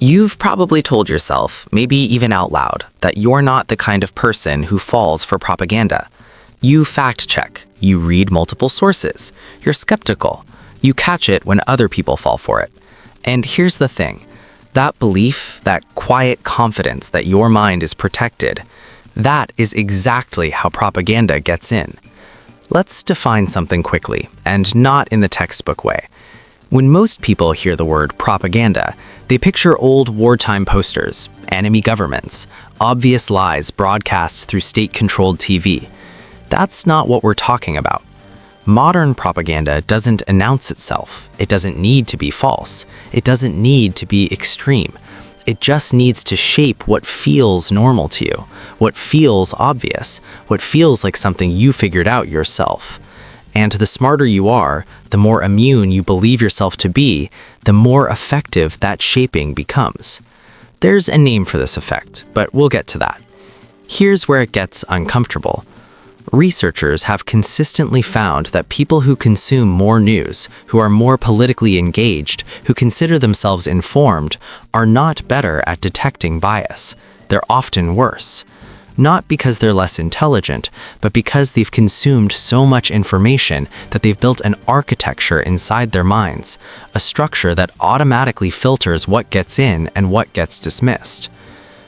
You've probably told yourself, maybe even out loud, that you're not the kind of person who falls for propaganda. You fact check, you read multiple sources, you're skeptical, you catch it when other people fall for it. And here's the thing, that belief, that quiet confidence that your mind is protected, that is exactly how propaganda gets in. Let's define something quickly, and not in the textbook way. When most people hear the word propaganda, they picture old wartime posters, enemy governments, obvious lies broadcast through state-controlled TV. That's not what we're talking about. Modern propaganda doesn't announce itself. It doesn't need to be false. It doesn't need to be extreme. It just needs to shape what feels normal to you, what feels obvious, what feels like something you figured out yourself. And the smarter you are, the more immune you believe yourself to be, the more effective that shaping becomes. There's a name for this effect, but we'll get to that. Here's where it gets uncomfortable. Researchers have consistently found that people who consume more news, who are more politically engaged, who consider themselves informed, are not better at detecting bias. They're often worse. Not because they're less intelligent, but because they've consumed so much information that they've built an architecture inside their minds, a structure that automatically filters what gets in and what gets dismissed.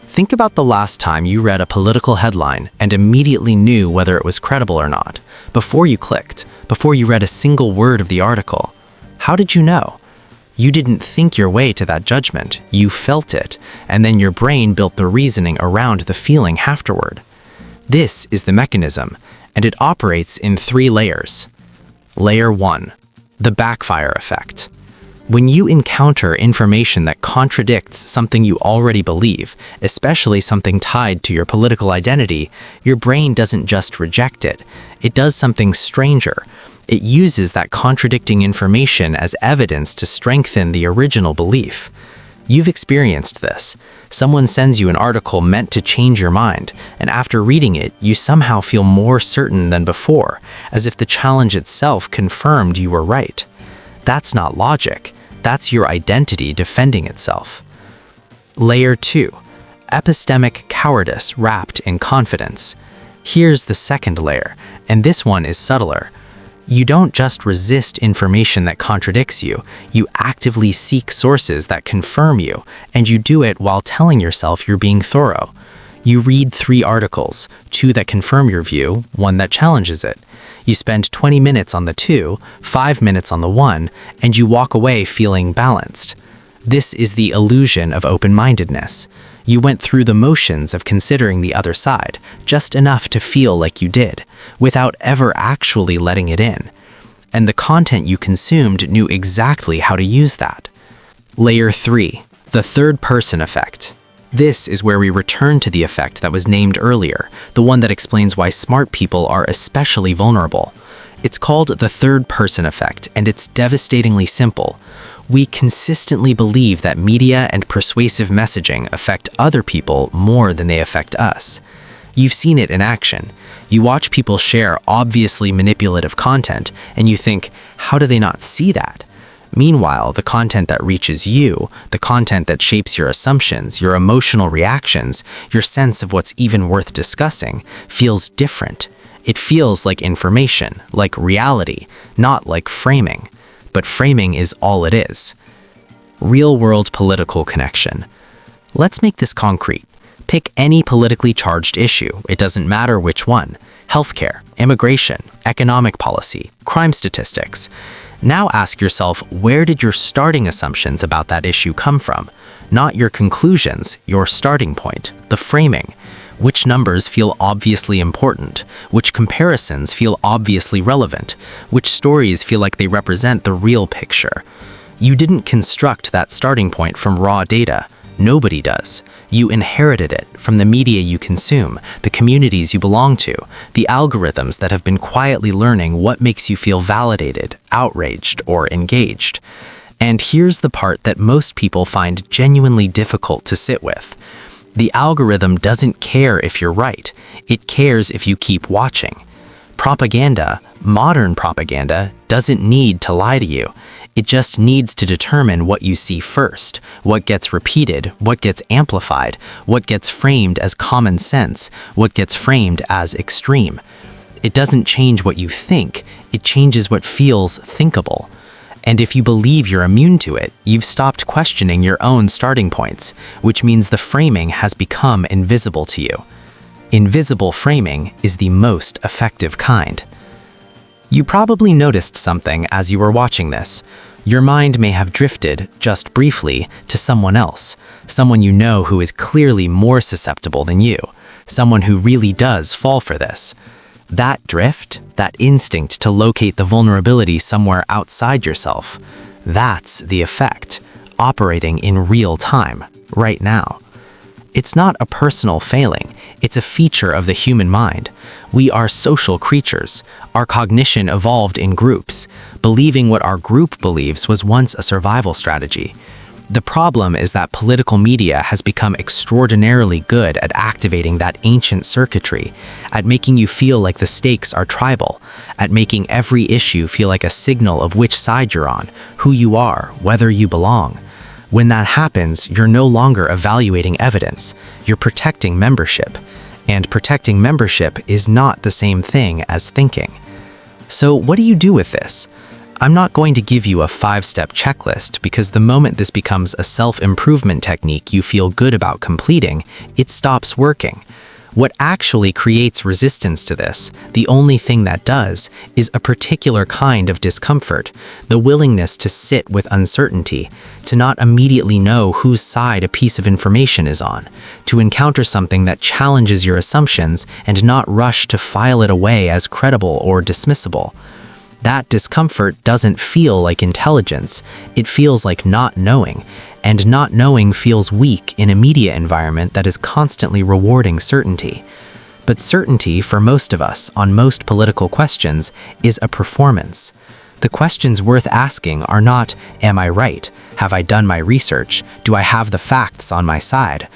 Think about the last time you read a political headline and immediately knew whether it was credible or not, before you clicked, before you read a single word of the article. How did you know? You didn't think your way to that judgment, you felt it, and then your brain built the reasoning around the feeling afterward. This is the mechanism, and it operates in 3 layers. Layer 1, the backfire effect. When you encounter information that contradicts something you already believe, especially something tied to your political identity, your brain doesn't just reject it, it does something stranger. It uses that contradicting information as evidence to strengthen the original belief. You've experienced this. Someone sends you an article meant to change your mind, and after reading it, you somehow feel more certain than before, as if the challenge itself confirmed you were right. That's not logic. That's your identity defending itself. Layer 2, epistemic cowardice wrapped in confidence. Here's the second layer, and this one is subtler. You don't just resist information that contradicts you, you actively seek sources that confirm you, and you do it while telling yourself you're being thorough. You read 3 articles, 2 that confirm your view, 1 that challenges it. You spend 20 minutes on the 2, 5 minutes on the 1, and you walk away feeling balanced. This is the illusion of open-mindedness. You went through the motions of considering the other side, just enough to feel like you did, without ever actually letting it in. And the content you consumed knew exactly how to use that. Layer 3, the third-person effect. This is where we return to the effect that was named earlier, the one that explains why smart people are especially vulnerable. It's called the third-person effect, and it's devastatingly simple. We consistently believe that media and persuasive messaging affect other people more than they affect us. You've seen it in action. You watch people share obviously manipulative content, and you think, how do they not see that? Meanwhile, the content that reaches you, the content that shapes your assumptions, your emotional reactions, your sense of what's even worth discussing, feels different. It feels like information, like reality, not like framing. But framing is all it is. Real-world political connection. Let's make this concrete. Pick any politically charged issue, it doesn't matter which one. Healthcare, immigration, economic policy, crime statistics. Now ask yourself, where did your starting assumptions about that issue come from? Not your conclusions, your starting point, the framing. Which numbers feel obviously important? Which comparisons feel obviously relevant? Which stories feel like they represent the real picture? You didn't construct that starting point from raw data. Nobody does. You inherited it from the media you consume, the communities you belong to, the algorithms that have been quietly learning what makes you feel validated, outraged, or engaged. And here's the part that most people find genuinely difficult to sit with. The algorithm doesn't care if you're right. It cares if you keep watching. Propaganda, modern propaganda, doesn't need to lie to you. It just needs to determine what you see first, what gets repeated, what gets amplified, what gets framed as common sense, what gets framed as extreme. It doesn't change what you think, it changes what feels thinkable. And if you believe you're immune to it, you've stopped questioning your own starting points, which means the framing has become invisible to you. Invisible framing is the most effective kind. You probably noticed something as you were watching this. Your mind may have drifted, just briefly, to someone else, someone you know who is clearly more susceptible than you, someone who really does fall for this. That drift, that instinct to locate the vulnerability somewhere outside yourself, that's the effect, operating in real time, right now. It's not a personal failing, it's a feature of the human mind. We are social creatures. Our cognition evolved in groups. Believing what our group believes was once a survival strategy. The problem is that political media has become extraordinarily good at activating that ancient circuitry, at making you feel like the stakes are tribal, at making every issue feel like a signal of which side you're on, who you are, whether you belong. When that happens, you're no longer evaluating evidence, you're protecting membership. And protecting membership is not the same thing as thinking. So what do you do with this? I'm not going to give you a 5-step checklist because the moment this becomes a self-improvement technique you feel good about completing, it stops working. What actually creates resistance to this, the only thing that does, is a particular kind of discomfort, the willingness to sit with uncertainty, to not immediately know whose side a piece of information is on, to encounter something that challenges your assumptions and not rush to file it away as credible or dismissible. That discomfort doesn't feel like intelligence, it feels like not knowing, and not knowing feels weak in a media environment that is constantly rewarding certainty. But certainty, for most of us, on most political questions, is a performance. The questions worth asking are not, am I right? Have I done my research? Do I have the facts on my side?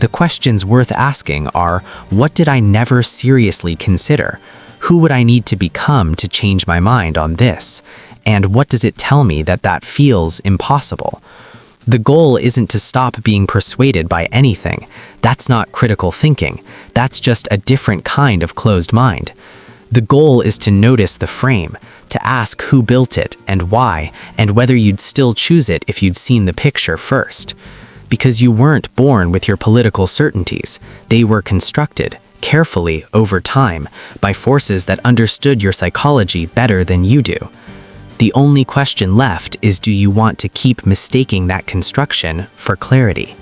The questions worth asking are, what did I never seriously consider? Who would I need to become to change my mind on this? And what does it tell me that feels impossible? The goal isn't to stop being persuaded by anything. That's not critical thinking. That's just a different kind of closed mind. The goal is to notice the frame, to ask who built it and why, and whether you'd still choose it if you'd seen the picture first. Because you weren't born with your political certainties. They were constructed, carefully over time, by forces that understood your psychology better than you do. The only question left is, do you want to keep mistaking that construction for clarity?